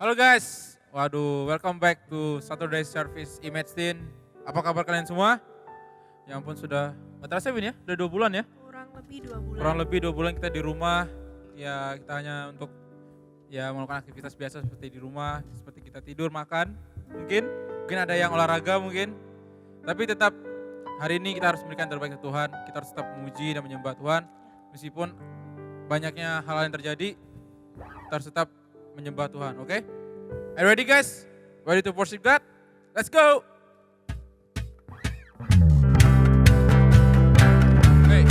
Halo guys, waduh, welcome back to Saturday Service Image Teen. Apa kabar kalian semua? Ya ampun sudah, nggak terasa Win ya, udah 2 bulan ya? Kurang lebih 2 bulan kita di rumah. Ya kita hanya untuk melakukan aktivitas biasa seperti di rumah, seperti kita tidur, makan. Mungkin ada yang olahraga mungkin. Tapi tetap hari ini kita harus memberikan terbaik ke Tuhan. Kita harus tetap memuji dan menyembah Tuhan. Meskipun banyaknya hal-hal yang terjadi, kita harus tetap menyembah Tuhan, oke? Are you ready guys? Ready to worship God? Let's go! Hey.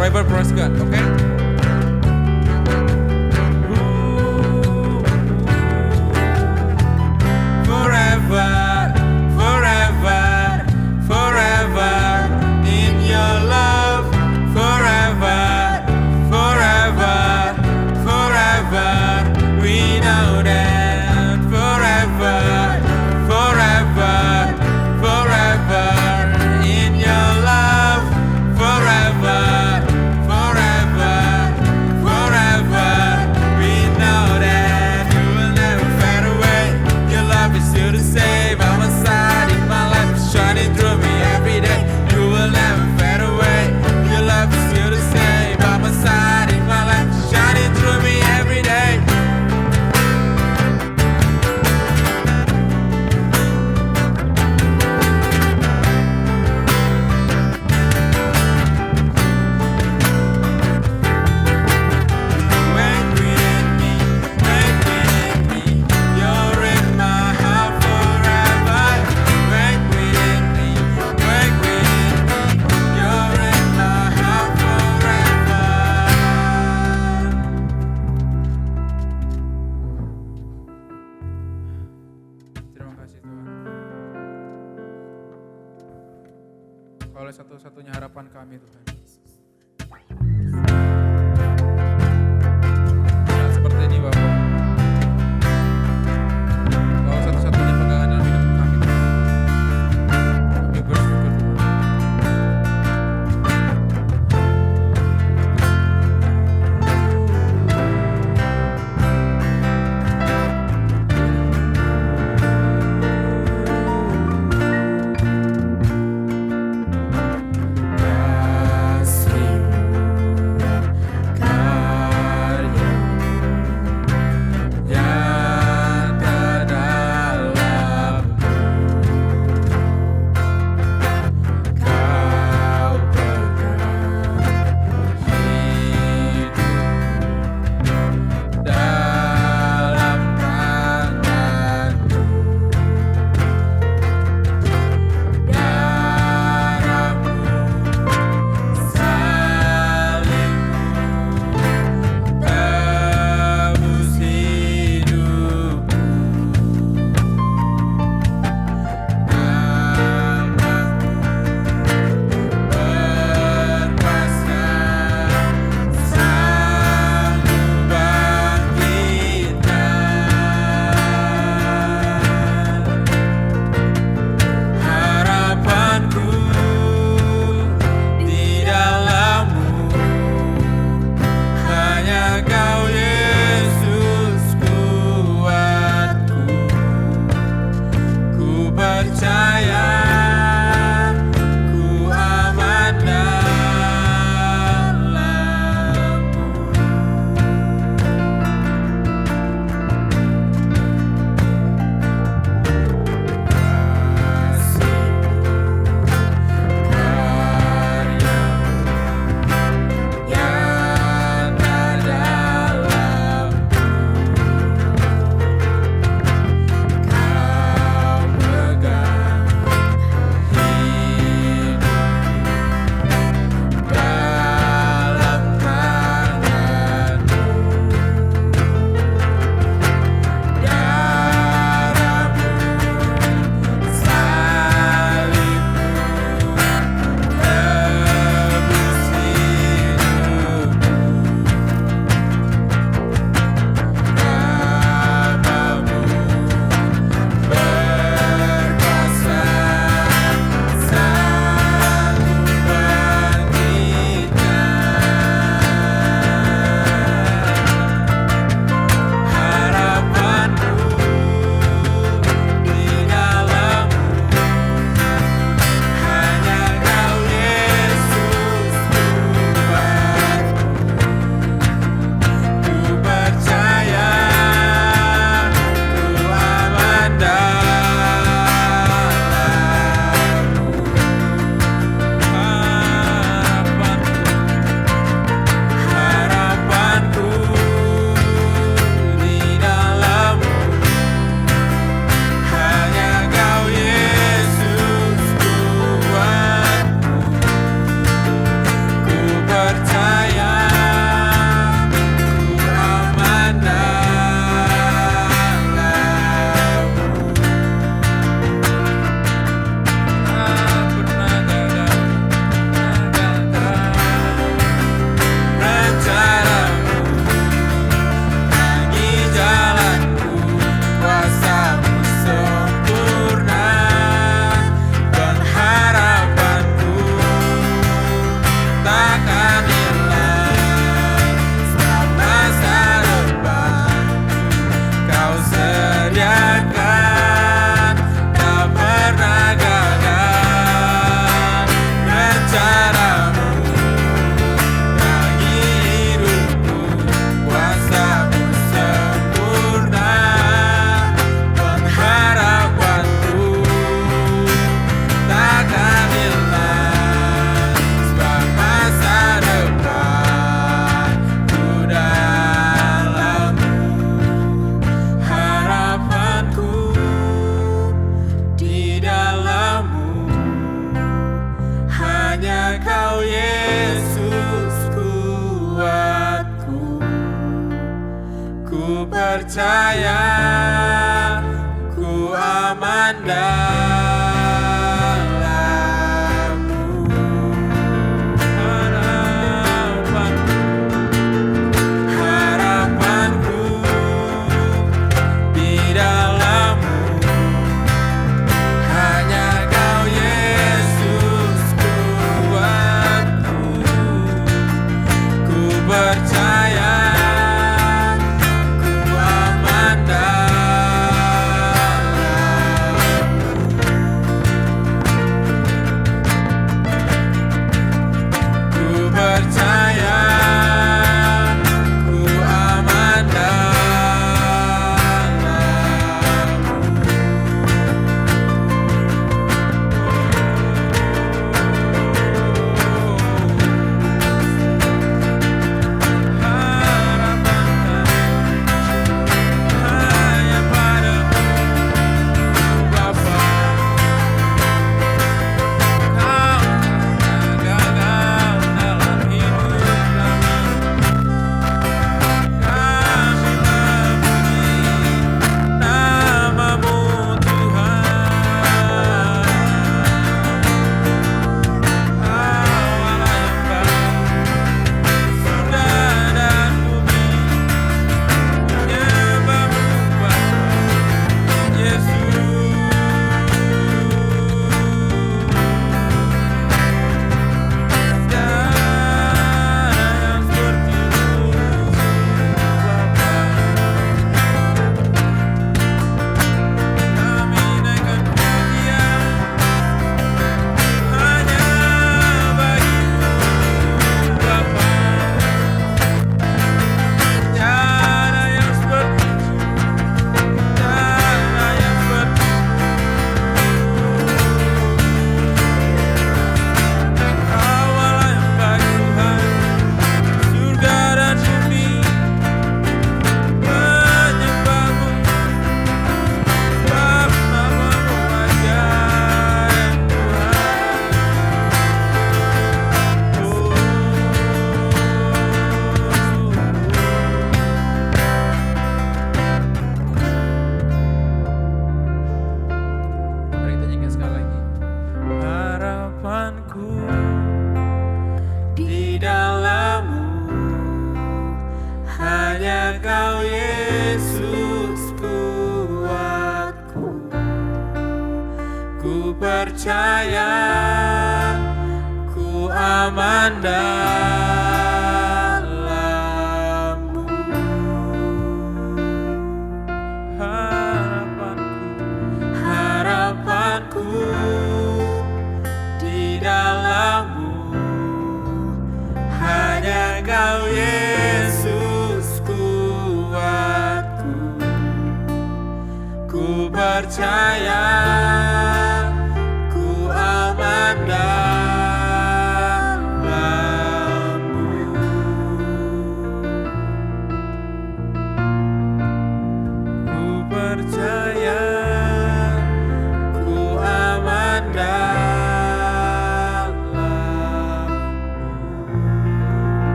Forever praise God, okay? Forever, forever, forever in your love. Forever, forever, forever. We know that forever, forever, forever in your love. Forever. Oleh satu-satunya harapan kami Tuhan Yesus. Saat seperti ini Bapak, Kau satu-satunya pegangan dalam hidup kami Tuhan. Kami bersyukur Tuhan. percaya, ku aman dalam-Mu. Percaya, ku aman dalam-Mu. Harapanku di dalam-Mu, hanya Kau Yesus kuatku. Ku percaya, ku aman dalam-Mu. Ku percaya, ku aman dalam-Mu. Harapanku di dalam-Mu, hanya Kau Yesus kuatku. Ku percaya, ku aman dalam-Mu. Ku percaya, ku aman dalam-Mu.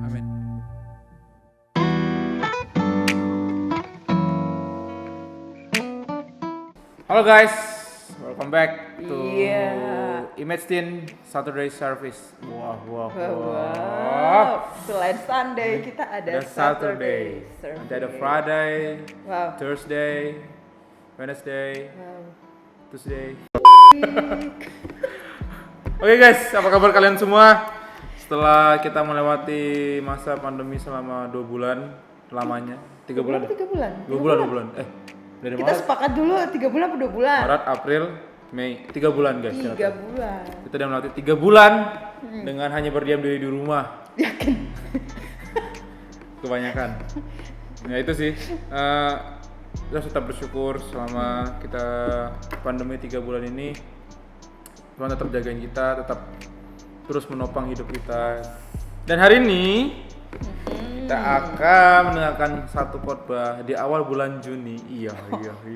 Amin. Halo guys, welcome back to Image Teen Saturday Service. Wow. Selain Sunday kita ada Saturday service. Nanti ada Friday, Wow. Thursday, Wednesday, Wow. Tuesday. Oke guys, apa kabar kalian semua? Setelah kita melewati masa pandemi selama 2 bulan lamanya, 3 bulan. 3 bulan. 2 bulan. Dari Kita Maret, sepakat dulu 3 bulan atau 2 bulan? Maret, April, Mei, 3 bulan guys. 3 ternyata. bulan. Kita udah melewati 3 bulan dengan hanya berdiam diri di rumah. Yakin? Kebanyakan. Ya itu sih. Kita tetap bersyukur selama kita pandemi 3 bulan ini. Tuhan tetap jagain kita, tetap terus menopang hidup kita. Dan hari ini kita akan mendengarkan satu khotbah di awal bulan Juni. Iya.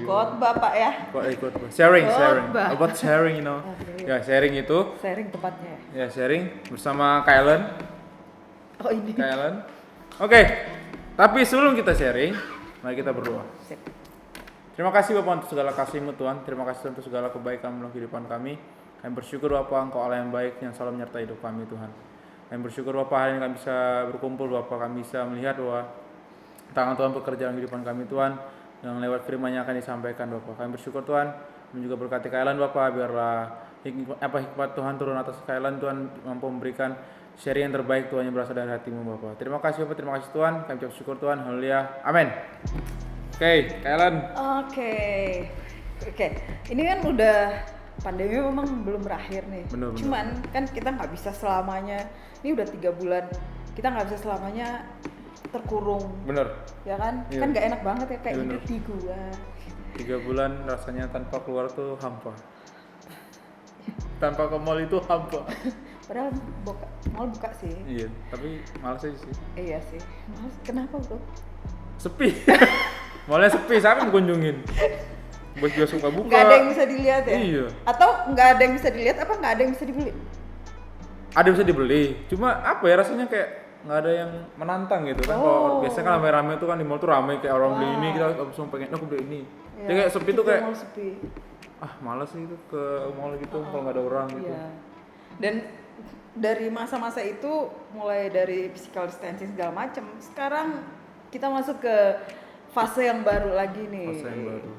Khotbah Pak ya? Khotbah. Sharing. Khotbah. About sharing, you know. Oke. Ya, sharing itu. Sharing tepatnya. Ya, sharing bersama Kailen. Oh ini. Kailen. Oke. Tapi sebelum kita sharing, mari kita berdoa. Sip. Terima kasih Bapak untuk segala kasih-Mu Tuhan. Terima kasih untuk segala kebaikan dalam kehidupan kami. Kami bersyukur Bapak Engkau Allah yang baik yang selalu menyertai hidup kami Tuhan. Kami bersyukur Bapak hari ini kami bisa berkumpul Bapak, kami bisa melihat bahwa tangan Tuhan bekerja dalam kehidupan kami Tuhan. Yang lewat firman-Nya akan disampaikan Bapak. Kami bersyukur Tuhan. Kami juga berkati Kailan Bapak, biarlah hikmat Tuhan turun atas Kailan Tuhan, mampu memberikan sharing yang terbaik Tuhan yang berasal dari hati-Mu Bapak. Terima kasih Bapak, terima kasih Tuhan. Kami ucap syukur Tuhan. Haleluya. Amin. Oke, Kailan. Oke. Ini kan udah pandemi memang belum berakhir nih. Bener. Cuman kan kita nggak bisa selamanya. Ini udah 3 bulan. Kita nggak bisa selamanya terkurung. Bener. Ya kan? Iya. Kan nggak enak banget ya kayak Iya, hidup di gua. 3 bulan rasanya tanpa keluar tuh hampa. Tanpa ke mall itu hampa. Padahal mall buka sih. Iya, tapi malas aja sih. Iya sih. Males. Kenapa bro? Sepi. Mallnya sepi, siapa yang kunjungin? Bos juga suka buka. Nggak ada yang bisa dilihat ya? Iya. Atau nggak ada yang bisa dilihat apa nggak ada yang bisa dibeli? Ada yang bisa dibeli, cuma apa ya rasanya kayak nggak ada yang menantang gitu kan. Kalau biasanya kan rame-rame tuh kan di mall tuh rame kayak orang beli ini, kita langsung pengen aku beli ini. Ya, Jadi kayak sepi tuh kayak mall sepi. malas sih itu ke mall gitu kalau nggak ada orang gitu. Iya. Dan dari masa-masa itu mulai dari physical distancing segala macam, sekarang kita masuk ke fase yang baru lagi nih. Fase yang baru.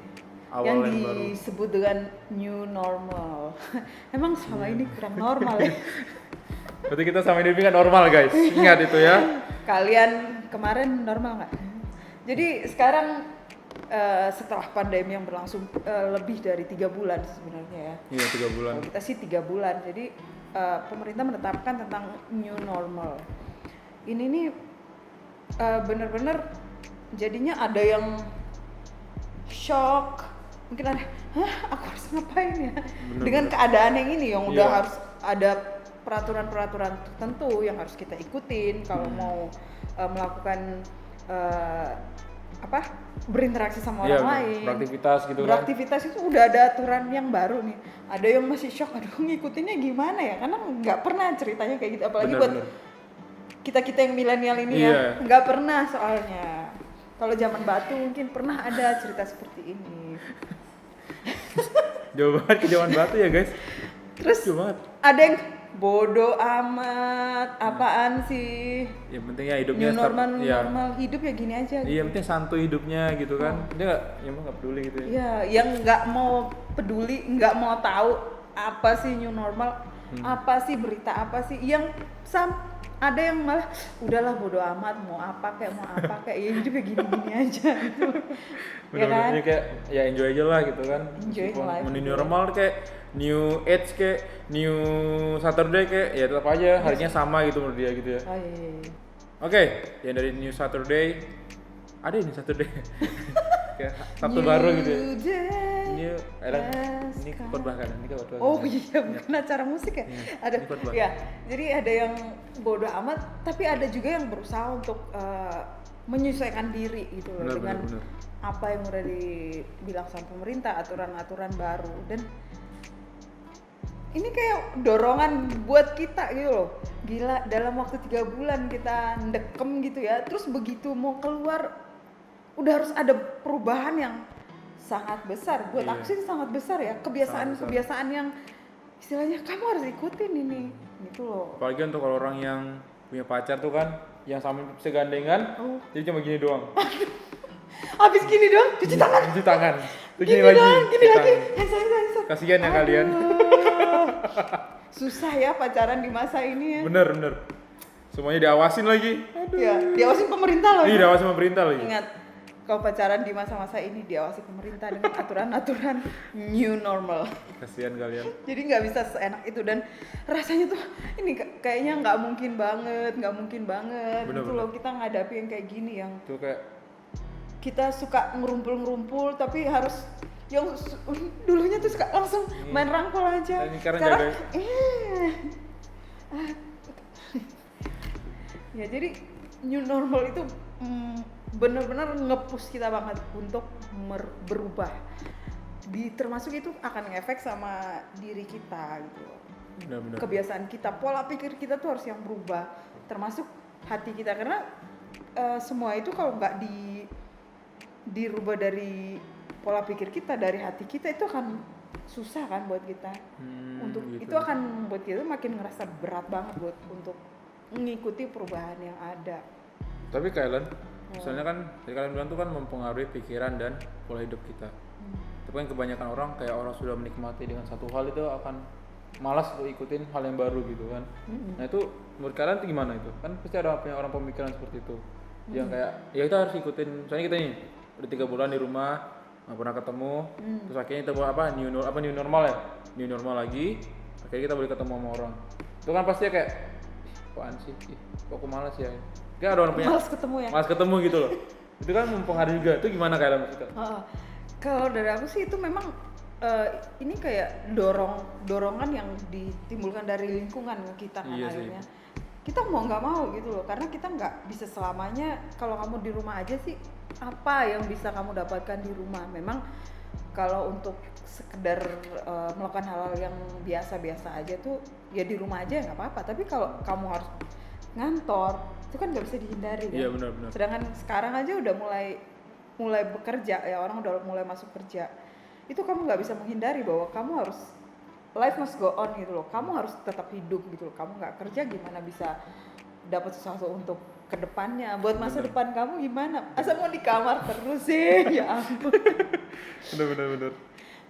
Awal yang yang baru. disebut dengan new normal. Emang selama ini kurang normal ya? Berarti kita sama ini kan normal guys. Ingat itu ya. Kalian kemarin normal nggak? Jadi sekarang setelah pandemi yang berlangsung lebih dari 3 bulan sebenarnya ya. Iya 3 bulan. Kalau kita sih 3 bulan. Jadi pemerintah menetapkan tentang new normal. Ini nih benar-benar jadinya ada yang shock. Mungkin ada, aku harus ngapain ya? Bener, Dengan keadaan yang ini yang udah Iya. harus ada peraturan-peraturan tertentu yang harus kita ikutin kalau mau melakukan berinteraksi sama orang lain. Beraktivitas gitu kan. Beraktivitas itu udah ada aturan yang baru nih. Ada yang masih shock, aduh ngikutinnya gimana ya? Karena nggak pernah ceritanya kayak gitu. Apalagi buat kita yang milenial ini ya, nggak pernah soalnya. Kalau zaman batu mungkin pernah ada cerita seperti ini. Jauh banget ke zaman batu ya guys. Terus Jauh banget. ada yang bodoh amat, apaan sih? Yang penting ya hidupnya normal hidup ya gini aja. Iya, yang penting santuy hidupnya gitu kan. Dia nggak peduli gitu ya. Iya, yang nggak mau peduli, nggak mau tahu apa sih new normal, apa sih berita apa sih, yang ada yang malah udahlah bodo amat mau apa kayak ya hidup kayak gini-gini aja gitu. Ya kan? Kayak ya enjoy aja lah gitu kan. Enjoy life. New normal kayak new age kayak new Saturday kayak ya tetap aja harinya sama gitu menurut dia gitu ya. Oh, iya. Oke, yang dari new Saturday ada ini Saturday. Kayak Sabtu baru gitu ya. New ini perubahan ini kan perubahan. Oh iya, bukan acara musik ya. Ada ya. Jadi ada yang bodoh amat, tapi ada juga yang berusaha untuk menyesuaikan diri gitu loh dengan apa yang udah dibilang sama pemerintah, aturan-aturan baru. Dan ini kayak dorongan buat kita gitu loh. Gila, dalam waktu 3 bulan kita ndekem gitu ya. Terus begitu mau keluar udah harus ada perubahan yang sangat besar. Buat aku sih sangat besar ya. Kebiasaan yang istilahnya kamu harus ikutin ini gitu loh. Apalagi untuk kalau orang yang punya pacar tuh kan, yang sama segandengan, jadi cuma gini doang. Abis gini doang, cuci tangan. Cuci tangan. Tuh gini lagi. Kasihan ya kalian. Susah ya pacaran di masa ini ya. Bener. Semuanya diawasin lagi. Iya, diawasin pemerintah loh. Iya, diawasin pemerintah lagi. Ingat, kalau pacaran di masa-masa ini diawasi pemerintah dengan aturan-aturan new normal. Kasihan kalian. Jadi nggak bisa seenak itu, dan rasanya tuh ini kayaknya nggak mungkin banget gitu loh kita ngadapi yang kayak gini, yang tuh kayak kita suka ngerumpul tapi harus yang dulunya tuh suka langsung main rangkul aja. Sekarang ya jadi new normal itu benar-benar nge-push kita banget untuk berubah. Termasuk itu akan ngefek sama diri kita gitu. Benar. Kebiasaan kita, pola pikir kita tuh harus yang berubah, termasuk hati kita, karena semua itu kalau nggak dirubah dari pola pikir kita, dari hati kita, itu akan susah kan buat kita. Itu akan buat kita makin ngerasa berat banget buat untuk mengikuti perubahan yang ada. Tapi kalian misalnya kan tadi kalian bilang tuh kan mempengaruhi pikiran dan pola hidup kita. Tapi kan kebanyakan orang kayak orang sudah menikmati dengan satu hal itu akan malas untuk ikutin hal yang baru gitu kan. Nah itu menurut kalian itu gimana itu? Kan pasti ada orang pemikiran seperti itu. Yang kayak ya kita harus ikutin, misalnya kita nih udah 3 bulan di rumah nggak pernah ketemu, terus akhirnya kita buat new normal ya, new normal lagi, akhirnya kita boleh ketemu sama orang. Itu kan pasti kayak apaan sih, kok aku malas ya. Kayak ada orang punya malas ketemu gitu loh. Itu kan mempengaruhi juga. Itu gimana kayak maksudnya? Kalau dari aku sih itu memang ini kayak dorongan yang ditimbulkan dari lingkungan kita kan. Iya, akhirnya kita mau nggak mau gitu loh, karena kita nggak bisa selamanya kalau kamu di rumah aja sih. Apa yang bisa kamu dapatkan di rumah? Memang kalau untuk sekedar melakukan hal-hal yang biasa-biasa aja tuh ya di rumah aja nggak apa-apa. Tapi kalau kamu harus ngantor itu kan nggak bisa dihindari kan. Iya, benar. Sedangkan sekarang aja udah mulai bekerja ya, orang udah mulai masuk kerja. Itu kamu nggak bisa menghindari bahwa kamu harus life must go on gitu loh. Kamu harus tetap hidup gitu loh. Kamu nggak kerja gimana bisa dapat sesuatu untuk kedepannya, buat masa depan kamu gimana? Asa mau di kamar terus sih, ya ampun. Bener.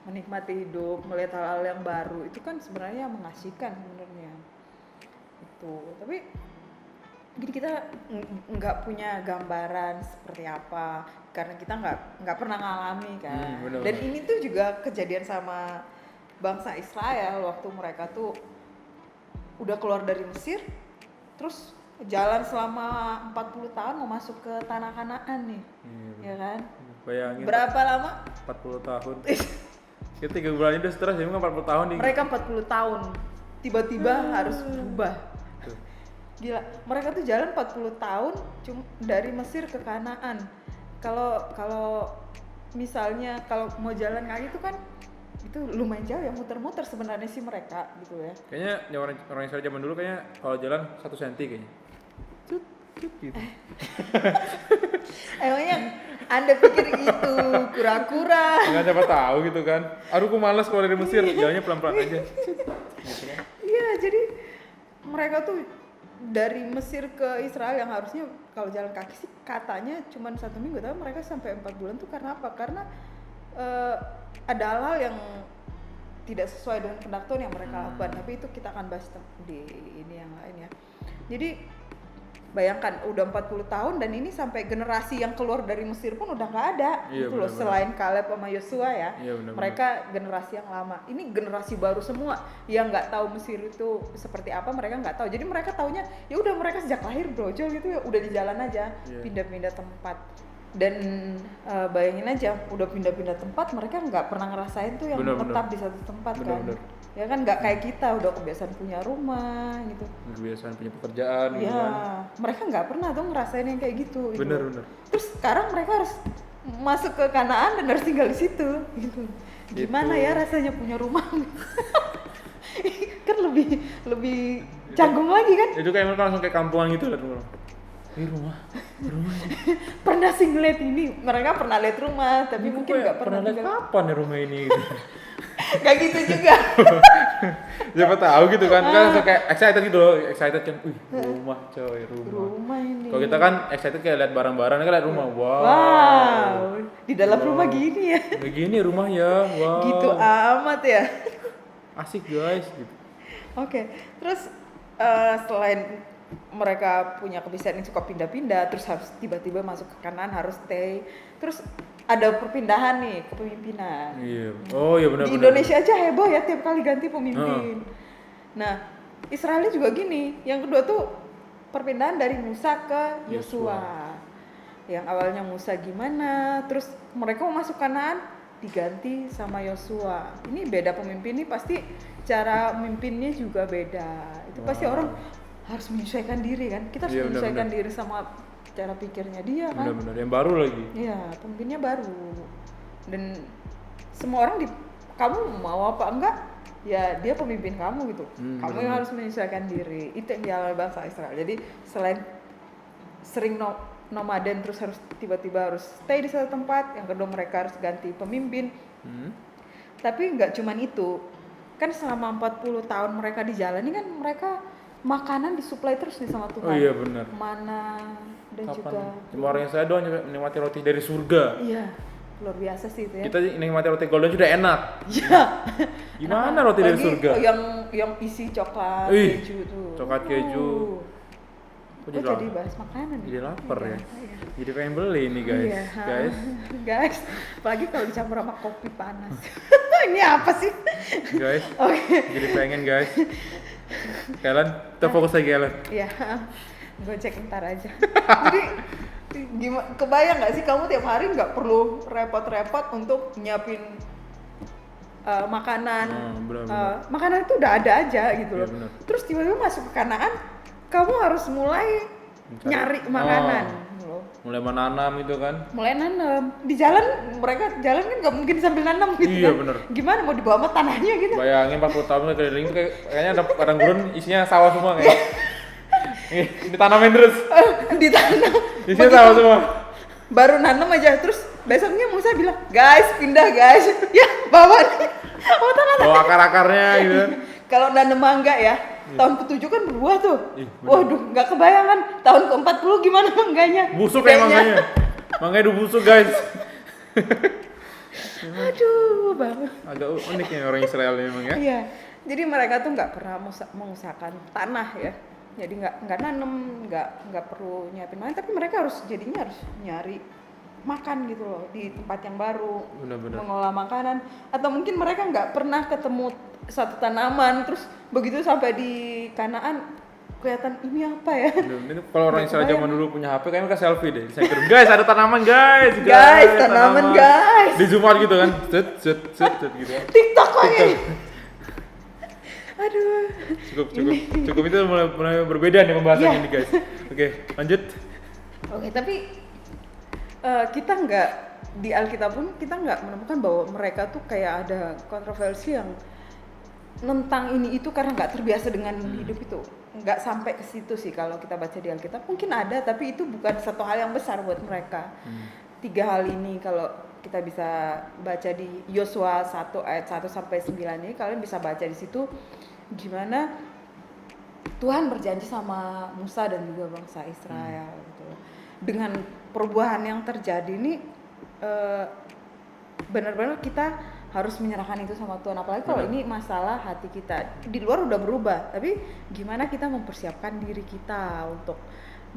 Menikmati hidup, melihat hal-hal yang baru itu kan sebenarnya mengasihkan sebenarnya. Itu, tapi jadi kita nggak punya gambaran seperti apa karena kita nggak pernah ngalami kan. Dan ini tuh juga kejadian sama bangsa Israel waktu mereka tuh udah keluar dari Mesir, terus jalan selama 40 tahun mau masuk ke tanah Kanaan nih. Ya kan? Bayangin. Berapa lama? 40 tahun. Kita 3 bulan udah stres, jadi 40 tahun nih. Mereka 40 tahun tiba-tiba harus berubah. Gila, mereka tuh jalan 40 tahun dari Mesir ke Kanaan. Kalau misalnya kalau mau jalan kaki itu kan itu lumayan jauh ya, muter-muter sebenarnya sih mereka gitu ya. Kayaknya orang Israel zaman dulu kayaknya kalau jalan 1 cm kayaknya. Cut gitu. Emangnya Anda pikir itu kura-kura? Enggak siapa tahu gitu kan. Aduh aku malas kalau dari Mesir, jalannya pelan-pelan aja. Gitu kan. Iya, jadi mereka tuh dari Mesir ke Israel yang harusnya kalau jalan kaki sih katanya cuma 1 minggu, tapi mereka sampai 4 bulan tuh karena apa? Karena ada hal-hal yang tidak sesuai dengan pendakwaan yang mereka lakukan, tapi itu kita akan bahas di ini yang lain ya. Jadi bayangkan udah 40 tahun dan ini sampai generasi yang keluar dari Mesir pun udah nggak ada gitu loh, selain Kaleb sama Yosua ya. Mereka generasi yang lama. Ini generasi baru semua yang nggak tahu Mesir itu seperti apa, mereka nggak tahu. Jadi mereka taunya ya udah mereka sejak lahir brojol gitu ya, udah di jalan aja, pindah-pindah tempat. Dan bayangin aja udah pindah-pindah tempat, mereka nggak pernah ngerasain tuh yang tetap di satu tempat kan. Ya kan nggak kayak kita udah kebiasaan punya rumah gitu, kebiasaan punya pekerjaan ya gitu kan. Mereka nggak pernah tuh ngerasain yang kayak gitu. Bener. Terus sekarang mereka harus masuk ke Kanaan dan harus tinggal di situ gitu. Gimana ya rasanya punya rumah? Kan lebih canggung lagi kan. Itu kayak mereka langsung kayak kampungan gitu lah. Ini rumah. Pernah sih ngeliat ini, mereka pernah lihat rumah tapi ini mungkin nggak pernah lihat kapan ya rumah ini gitu. Gak gitu juga. Siapa tahu gitu kan, kan kayak excited gitu loh, excited kan, rumah coy, rumah ini. Kalau kita kan excited kayak lihat barang-barang, kan lihat rumah, wow. Di dalam rumah gini ya. Begini rumah ya, wow. Gitu amat ya. Asik guys gitu. Oke. Terus selain mereka punya kebiasaan yang suka pindah-pindah, terus harus tiba-tiba masuk ke kanan, harus stay. Terus ada perpindahan nih kepemimpinan. Iya. Oh iya benar. Di Indonesia aja heboh ya tiap kali ganti pemimpin. Nah, Israel juga gini. Yang kedua tuh perpindahan dari Musa ke Yosua. Yang awalnya Musa gimana, terus mereka mau masuk Kanaan diganti sama Yosua. Ini beda pemimpin nih, pasti cara memimpinnya juga beda. Itu pasti orang harus menyesuaikan diri kan. Kita harus menyesuaikan diri sama cara pikirnya dia kan. Benar-benar yang baru lagi. Iya, pemimpinnya baru. Dan semua orang kamu mau apa enggak, ya dia pemimpin kamu gitu. Kamu yang harus menyesuaikan diri. Itu yang dialami bangsa Israel. Jadi selain sering nomaden terus harus tiba-tiba harus stay di satu tempat, yang kedua mereka harus ganti pemimpin. Tapi enggak cuman itu. Kan selama 40 tahun mereka di jalan ini kan mereka makanan disuplai terus nih sama Tuhan. Oh iya benar. Mana dan kapan? juga cuma orang yang saya doang menikmati roti dari surga. Iya, luar biasa sih itu ya. Kita menikmati roti golden sudah enak. Iya. Gimana roti dari surga? Yang isi coklat keju tuh. Coklat keju. Jadi bahas makanan. Jadi lapar ya. Jadi pengen beli ini guys. Guys, apalagi kalau dicampur sama kopi panas. Ini apa sih? Guys. Jadi pengen guys. Kalian, kita fokus lagi Kalian. Iya. Gue cek ntar aja. Jadi gimana, kebayang nggak sih kamu tiap hari nggak perlu repot-repot untuk nyiapin makanan. Makanan itu udah ada aja gitu loh. Ya, terus tiba-tiba masuk ke Kanaan, kamu harus mulai nyari makanan. Mulai menanam gitu kan? Mulai nanam. Di jalan, mereka jalan kan nggak mungkin sambil nanam gitu. Iya kan? bener. Gimana mau dibawa sama tanahnya gitu? Bayangin 40 tahun keliling kayaknya ada padang gurun isinya sawah semua kayak. Ini tanamin terus. Ditanam. Isinya sawah semua. Baru nanam aja terus besoknya Musa bilang, guys pindah guys. Ya bawa nih. Bawa akar-akarnya gitu. Kalau nanam mangga ya, tahun ke-7 kan berbuah tuh. Waduh, nggak kebayangan. Tahun ke-40 gimana mangganya? Busuk ya mangganya. Mangganya udah busuk guys. Aduh, banget. Agak unik ya orang Israel memang ya. Iya. Jadi mereka tuh nggak pernah mengusahakan tanah ya. Jadi nggak nanam, nggak perlu nyiapin makan, tapi mereka harus nyari makan gitu loh di tempat yang baru. Benar-benar. Mengolah makanan, atau mungkin mereka nggak pernah ketemu satu tanaman, terus begitu sampai di Kanaan kelihatan ini apa ya? Ini kalau orang Israel zaman dulu punya HP kayaknya mereka selfie deh. Saya kirim, guys ada tanaman guys. Guys tanaman guys. Di zoom out gitu kan, set gitu. TikTok lagi. Aduh. Cukup itu mulai berbeda nih pembahasannya ini guys. Oke, lanjut. Oke, tapi kita nggak di Alkitab pun kita nggak menemukan bahwa mereka tuh kayak ada kontroversi yang tentang ini itu karena nggak terbiasa dengan hidup itu. Nggak sampai ke situ sih kalau kita baca di Alkitab. Mungkin ada, tapi itu bukan satu hal yang besar buat mereka. 3 hal ini kalau kita bisa baca di Yosua 1 ayat 1 sampai 9 ini, kalian bisa baca di situ gimana Tuhan berjanji sama Musa dan juga bangsa Israel gitu. Dengan perubahan yang terjadi ini benar-benar kita harus menyerahkan itu sama Tuhan, apalagi kalau ini masalah hati kita. Di luar udah berubah, tapi gimana kita mempersiapkan diri kita untuk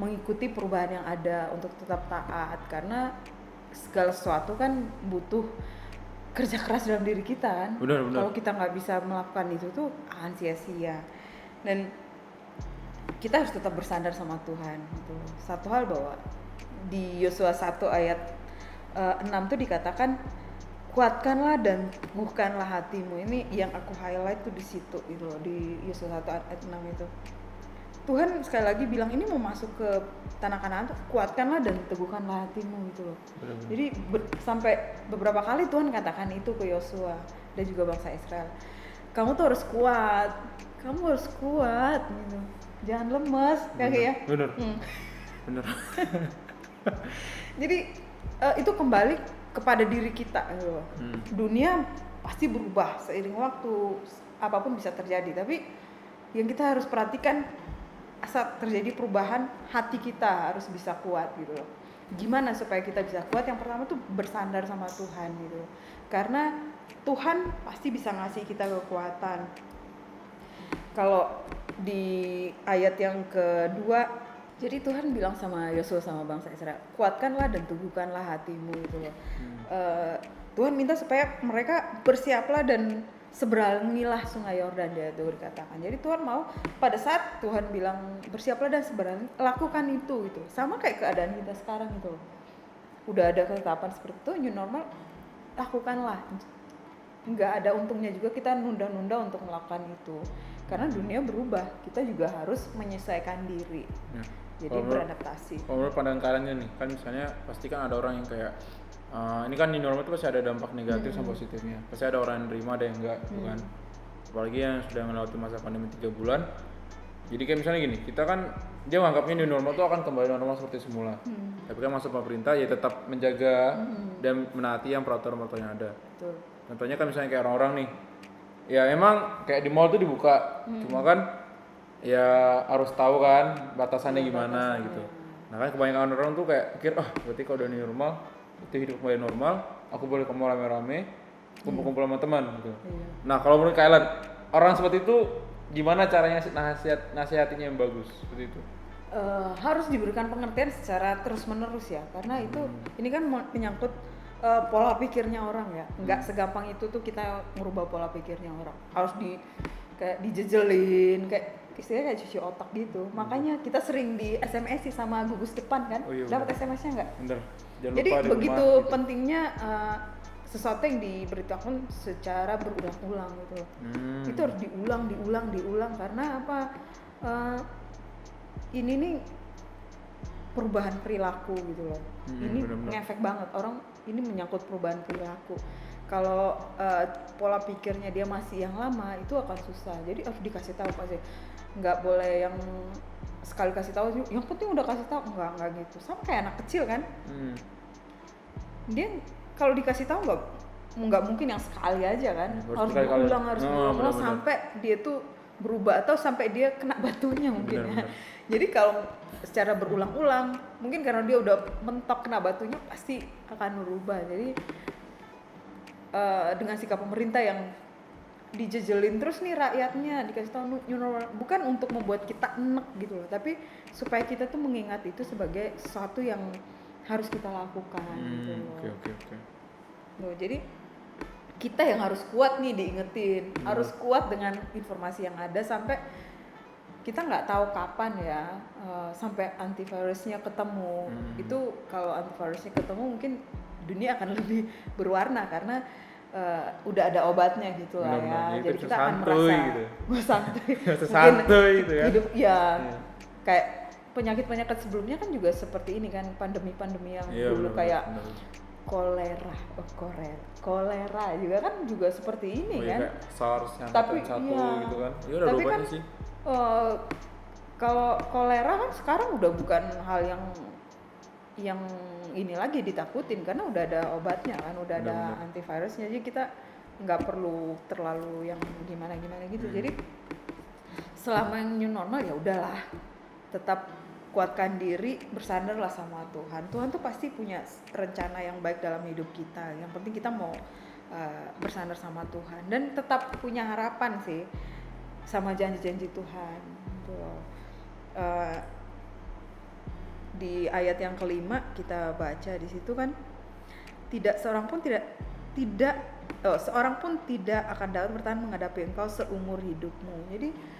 mengikuti perubahan yang ada, untuk tetap taat, karena segala sesuatu kan butuh kerja keras dalam diri kita kan. Kalau kita nggak bisa melakukan itu tuh akan sia-sia. Dan kita harus tetap bersandar sama Tuhan gitu. Satu hal bahwa di Yosua 1 ayat 6 tuh dikatakan, kuatkanlah dan teguhkanlah hatimu. Ini yang aku highlight tuh di situ gitu loh, di Yosua 1 ayat 6 itu. Tuhan sekali lagi bilang ini mau masuk ke tanah Kanaan tuh, kuatkanlah dan teguhkanlah hatimu gitu loh. Jadi sampai beberapa kali Tuhan katakan itu ke Yosua dan juga bangsa Israel. Kamu tuh harus kuat, kamu harus kuat gitu. Jangan lemes, kayak ya. Bener. Jadi itu kembali kepada diri kita gitu loh. Dunia pasti berubah seiring waktu, apapun bisa terjadi, tapi yang kita harus perhatikan saat terjadi perubahan, hati kita harus bisa kuat gitu loh. Gimana supaya kita bisa kuat? Yang pertama tuh bersandar sama Tuhan gitu. Karena Tuhan pasti bisa ngasih kita kekuatan. Kalau di ayat yang kedua, jadi Tuhan bilang sama Yosua sama bangsa Israel, kuatkanlah dan teguhkanlah hatimu gitu loh. Tuhan minta supaya mereka bersiaplah dan seberangilah sungai Yordan, dia tuh dikatakan. Jadi Tuhan mau pada saat Tuhan bilang bersiaplah dan seberangi, lakukan itu gitu. Sama kayak keadaan kita sekarang gitu loh. Udah ada ketetapan seperti itu, new normal, lakukanlah. Nggak ada untungnya juga kita nunda-nunda untuk melakukan itu. Karena dunia berubah, kita juga harus menyesuaikan diri. Ya. Jadi beradaptasi. Kalau menurut pandangan kalian nih, kan misalnya pasti kan ada orang yang kayak ini kan di normal itu pasti ada dampak negatif sama positifnya. Pasti ada orang yang nerima, ada yang enggak, kan. Apalagi yang sudah melewati masa pandemi 3 bulan. Jadi kayak misalnya gini, kita kan dia menganggapnya new normal itu akan kembali normal seperti semula. Tapi kan masuk pemerintah ya tetap menjaga dan menaati yang peraturan-peraturan yang ada. Betul. Contohnya kan misalnya kayak orang-orang nih, ya emang kayak di mall tuh dibuka, cuma kan ya harus tahu kan batasannya gimana gitu. Nah kan kebanyakan orang tuh kayak pikir, berarti kalau udah new normal itu hidup kembali normal, aku boleh ke mall rame-rame, kumpul-kumpul sama teman gitu. Nah kalau menurut kalian, orang seperti itu gimana caranya nasihatinya yang bagus seperti itu? Harus diberikan pengertian secara terus-menerus ya, karena itu ini kan menyangkut pola pikirnya orang ya. Nggak segampang itu tuh kita merubah pola pikirnya orang. Harus kayak dijejelin, kayak istilahnya kayak cuci otak gitu. Makanya kita sering di SMS sih sama gugus depan kan. Dapat SMS-nya nggak? Bener. Jadi begitu pentingnya sesuatu yang diberitakan secara berulang-ulang gitu. Itu harus diulang karena apa? Ini nih perubahan perilaku gitu loh. Ini ngefek banget orang. Ini menyangkut perubahan perilaku. Kalau pola pikirnya dia masih yang lama itu akan susah. Jadi harus dikasih tahu pasti. Nggak boleh yang sekali kasih tahu, yang penting udah kasih tahu, enggak gitu. Sama kayak anak kecil kan, dia kalau dikasih tahu nggak mungkin yang sekali aja kan, harus berulang sampai dia tuh berubah atau sampai dia kena batunya mungkin. Jadi kalau secara berulang-ulang, mungkin karena dia udah mentok kena batunya pasti akan berubah. Jadi dengan sikap pemerintah yang dijejelin terus nih rakyatnya, dikasih tahu new normal, bukan untuk membuat kita enek gitu loh, tapi supaya kita tuh mengingat itu sebagai sesuatu yang harus kita lakukan gitu loh. Oke. Loh, jadi kita yang harus kuat nih diingetin, harus kuat dengan informasi yang ada sampai kita nggak tahu kapan ya sampai antivirusnya ketemu. Itu kalau antivirusnya ketemu mungkin dunia akan lebih berwarna karena udah ada obatnya gitu lah ya. Jadi kita akan merasa gitu. santuy gitu ya. Hidup kayak penyakit-penyakit sebelumnya kan juga seperti ini kan, pandemi-pandemi yang dulu kayak kolera juga kan juga seperti ini kan. Kayak SARS yang tapi gitu kan. Ya udah tapi kan sih. Kalau kolera kan sekarang udah bukan hal yang ini lagi ditakutin karena udah ada obatnya kan, udah ada antivirusnya, jadi kita nggak perlu terlalu yang gimana gitu. Jadi selama yang new normal ya udahlah, tetap kuatkan diri, bersandarlah sama Tuhan. Tuhan tuh pasti punya rencana yang baik dalam hidup kita. Yang penting kita mau bersandar sama Tuhan dan tetap punya harapan sih sama janji-janji Tuhan. Di ayat yang kelima kita baca di situ kan, seorang pun tidak akan dapat bertahan menghadapi engkau seumur hidupmu. Jadi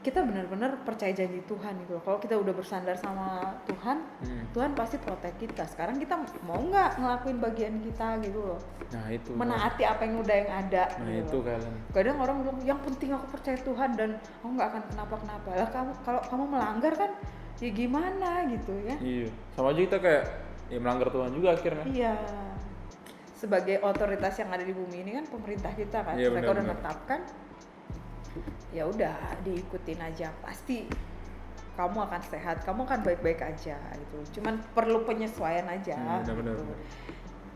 kita benar-benar percaya janji Tuhan gitu. Kalau kita udah bersandar sama Tuhan, Tuhan pasti protect kita. Sekarang kita mau nggak ngelakuin bagian kita gitu loh. Nah itu. Menaati apa yang udah yang ada. Nah gitu itu kalian. Kadang orang bilang yang penting aku percaya Tuhan dan aku nggak akan kenapa-kenapa. Lah kalau kamu melanggar kan, ya gimana gitu ya? Iya. Sama aja kita kayak ya melanggar Tuhan juga akhirnya. Iya. Sebagai otoritas yang ada di bumi ini kan pemerintah kita kan, iya, mereka udah benar. menetapkan. Ya udah diikutin aja, pasti kamu akan sehat, kamu akan baik-baik aja gitu. Cuman perlu penyesuaian aja. Benar. Gitu.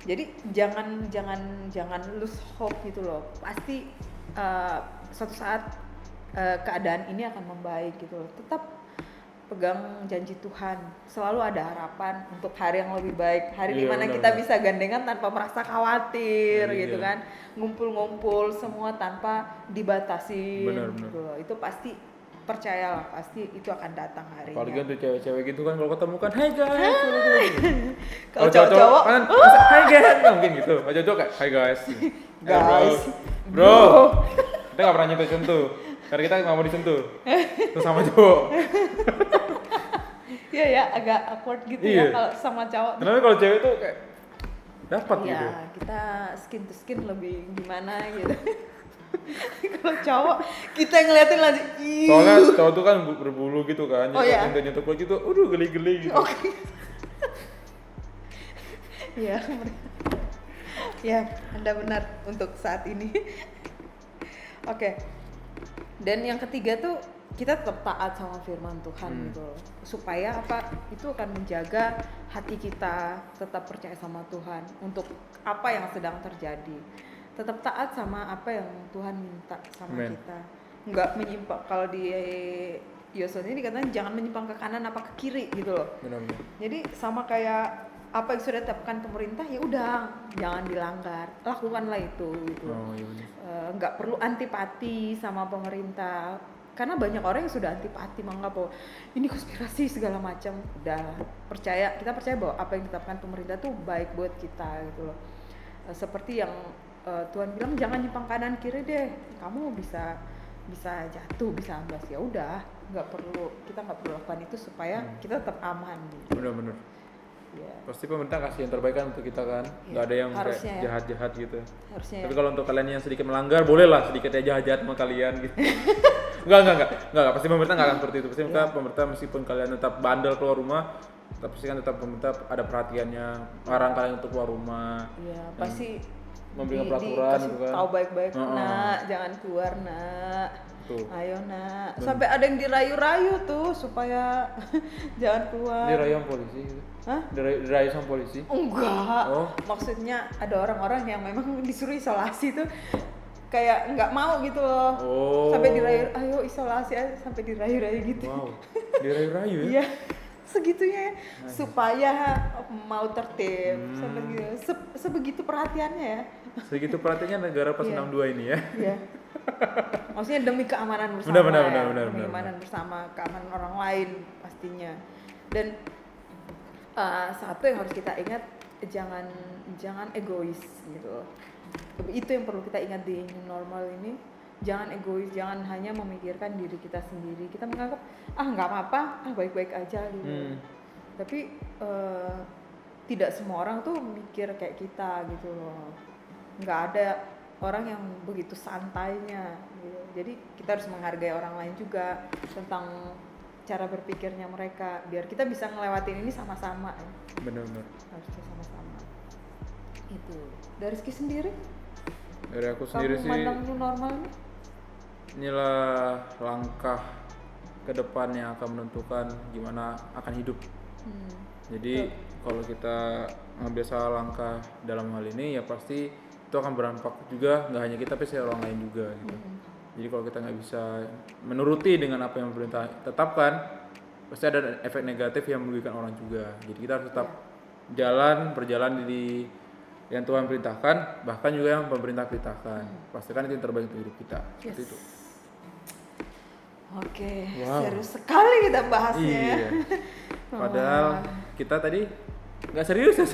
Jadi jangan lose hope gitu loh. Pasti suatu saat keadaan ini akan membaik gitu loh. Tetap pegang janji Tuhan, selalu ada harapan untuk hari yang lebih baik, hari dimana kita bisa gandengan tanpa merasa khawatir gitu kan, ngumpul-ngumpul semua tanpa dibatasi gitu loh. Itu pasti, percayalah, pasti itu akan datang harinya. Apalagi untuk cewek-cewek gitu kan, kalau ketemu kan hai guys kalau cowok-cowok kan hai guys, mungkin gitu. Kalau cowok kayak hai guys guys bro. Kita gak pernah nyentuh-nyentuh karena kita gak mau disentuh terus sama cowok. Iya ya, agak awkward gitu ya kalau sama cowok. Kenapa kalau cewek tuh kayak dapat gitu? Iya, kita skin to skin lebih gimana gitu. Kalau cowok kita ngeliatin lagi. Soalnya cowok tuh kan berbulu gitu kan, nyentuh kulit gitu, geli-geli gitu. Oke. Iya, ya Anda benar untuk saat ini. Oke. Dan yang ketiga tuh kita tetap taat sama firman Tuhan gitu loh. Supaya apa? Itu akan menjaga hati kita tetap percaya sama Tuhan untuk apa yang sedang terjadi. Tetap taat sama apa yang Tuhan minta sama kita. Enggak menyimpang. Kalau di Yosua ini dikatakan jangan menyimpang ke kanan apa ke kiri gitu loh. Benar-benar. Jadi sama kayak apa yang sudah ditetapkan pemerintah ya udah jangan dilanggar, lakukanlah itu gitu. Nggak perlu antipati sama pemerintah karena banyak orang yang sudah antipati menganggap bahwa ini konspirasi segala macam. Udah kita percaya bahwa apa yang ditetapkan pemerintah tuh baik buat kita gitu loh. Seperti yang Tuhan bilang jangan nyimpang kanan kiri deh, kamu bisa jatuh, bisa amblas. Ya udah kita nggak perlu lakukan itu supaya kita tetap aman gitu. Benar-benar. Ya. Pasti pemerintah kasih yang terbaik kan untuk kita kan, nggak ada yang kayak jahat-jahat gitu. Harusnya. Tapi kalau untuk kalian yang sedikit melanggar, bolehlah sedikit aja jahat-jahat sama kalian gitu. Enggak, pasti pemerintah nggak akan seperti itu. Pasti pemerintah meskipun kalian tetap bandel keluar rumah, tapi kan tetap pemerintah ada perhatiannya, larang kalian untuk keluar rumah. Iya, pasti memberikan peraturan gitu kan. Tahu baik-baik, nak, jangan keluar nak. Tuh. Ayo nak, sampai ada yang dirayu-rayu tuh supaya jangan keluar. Dirayu sama polisi gitu? Hah? Dirayu sama polisi? Enggak, maksudnya ada orang-orang yang memang disuruh isolasi tuh kayak nggak mau gitu loh. Sampai dirayu, ayo isolasi aja, sampai dirayu-rayu gitu. Wow, dirayu-rayu ya? Iya, segitunya supaya mau tertib. Sampai gitu. Sebegitu perhatiannya ya. Segitu perhatiannya negara pas 62 ini ya? Iya. Maksudnya demi keamanan bersama. Benar. Keamanan bersama, keamanan orang lain pastinya. Dan satu yang harus kita ingat, jangan egois gitu. Itu yang perlu kita ingat di new normal ini. Jangan egois, jangan hanya memikirkan diri kita sendiri. Kita menganggap nggak apa-apa, baik-baik aja gitu. Tapi tidak semua orang tuh mikir kayak kita gitu loh. Nggak ada orang yang begitu santainya gitu. Jadi kita harus menghargai orang lain juga tentang cara berpikirnya mereka biar kita bisa ngelewatin ini sama-sama ya. Benar-benar. Harusnya sama-sama. Itu. Dari Rizky sendiri? Dari aku sendiri sih. Kamu memandang new normal ini? Inilah langkah ke depan yang akan menentukan gimana akan hidup. Jadi kalau kita ngambil salah langkah dalam hal ini ya pasti itu akan berdampak juga, nggak hanya kita tapi orang lain juga gitu. Jadi kalau kita nggak bisa menuruti dengan apa yang pemerintah tetapkan, pasti ada efek negatif yang merugikan orang juga. Jadi kita harus tetap berjalan di yang Tuhan perintahkan, bahkan juga yang pemerintah perintahkan. Pastikan itu yang terbaik untuk hidup kita. Seperti itu. Oke, seru sekali kita bahasnya. Iya. Padahal kita tadi nggak serius ya.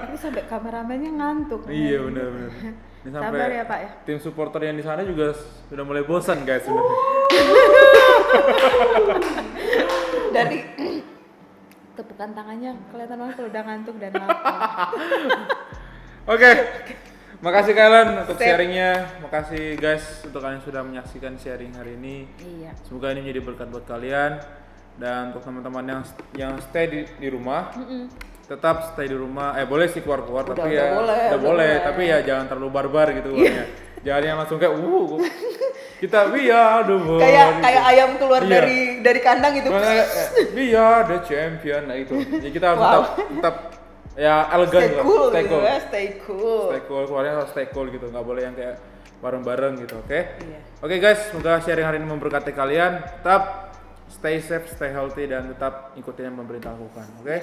Ini sampai kameramennya ngantuk. Iya benar-benar. Ini sampai sabar ya Pak ya. Tim supporter yang di sana juga sudah mulai bosan guys sebenarnya. Dari tepukan tangannya kelihatan banget kalau udah ngantuk dan lapar. Oke. Makasih kalian untuk sharingnya. Makasih guys untuk kalian sudah menyaksikan sharing hari ini. Iya. Semoga ini menjadi berkat buat kalian. Dan untuk teman-teman yang stay di rumah, tetap stay di rumah. Boleh sih keluar-keluar, tapi ya udah boleh. Tapi ya jangan terlalu barbar gitu ya. Jangan yang langsung kayak kita aduh. Kayak ayam keluar Iya. dari kandang gitu. The champion itu. Jadi kita harus tetap ya elegan Stay cool. Stay cool, keluarnya harus stay cool gitu. Nggak boleh yang kayak bareng-bareng gitu, oke? Iya. Oke guys, semoga sharing hari ini memberkati kalian. Tetap stay safe, stay healthy, dan tetap ikutin yang pemerintah lakukan, oke?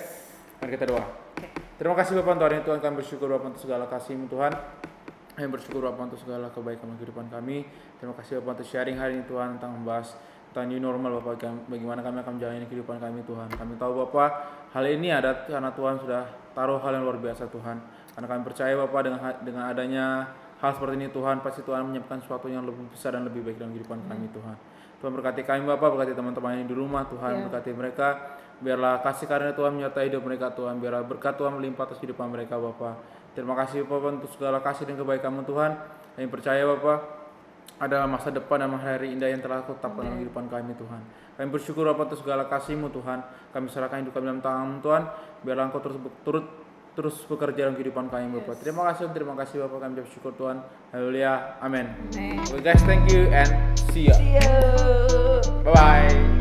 Mari kita doa. Terima kasih Bapak untuk hari ini Tuhan, kami bersyukur Bapak untuk segala kasih-Mu Tuhan. Kami bersyukur Bapak untuk segala kebaikan kehidupan kami. Terima kasih Bapak untuk sharing hari ini Tuhan tentang membahas tentang new normal Bapak, bagaimana kami akan menjalani kehidupan kami Tuhan. Kami tahu Bapak hal ini ada karena Tuhan sudah taruh hal yang luar biasa Tuhan. Karena kami percaya Bapak dengan adanya hal seperti ini Tuhan, pasti Tuhan menyiapkan sesuatu yang lebih besar dan lebih baik dalam kehidupan kami Tuhan. Tuhan berkati kami Bapak, berkati teman-teman yang di rumah Tuhan, berkati mereka. Biarlah kasih karunia Tuhan menyertai hidup mereka Tuhan, biarlah berkat Tuhan melimpah atas kehidupan mereka Bapak. Terima kasih Bapak untuk segala kasih dan kebaikan-Mu Tuhan. Kami percaya Bapak ada masa depan dan hari indah yang telah Kau tetapkan dalam kehidupan kami Tuhan. Kami bersyukur Bapak untuk segala kasih-Mu Tuhan. Kami serahkan hidup kami dalam tangan-Mu Tuhan. Biarlah Engkau terus bekerja dalam kehidupan kami Bapak. Terima kasih Bapak, kami bersyukur Tuhan. Haleluya. Amin. Okay guys, thank you and see ya. See you. Bye bye.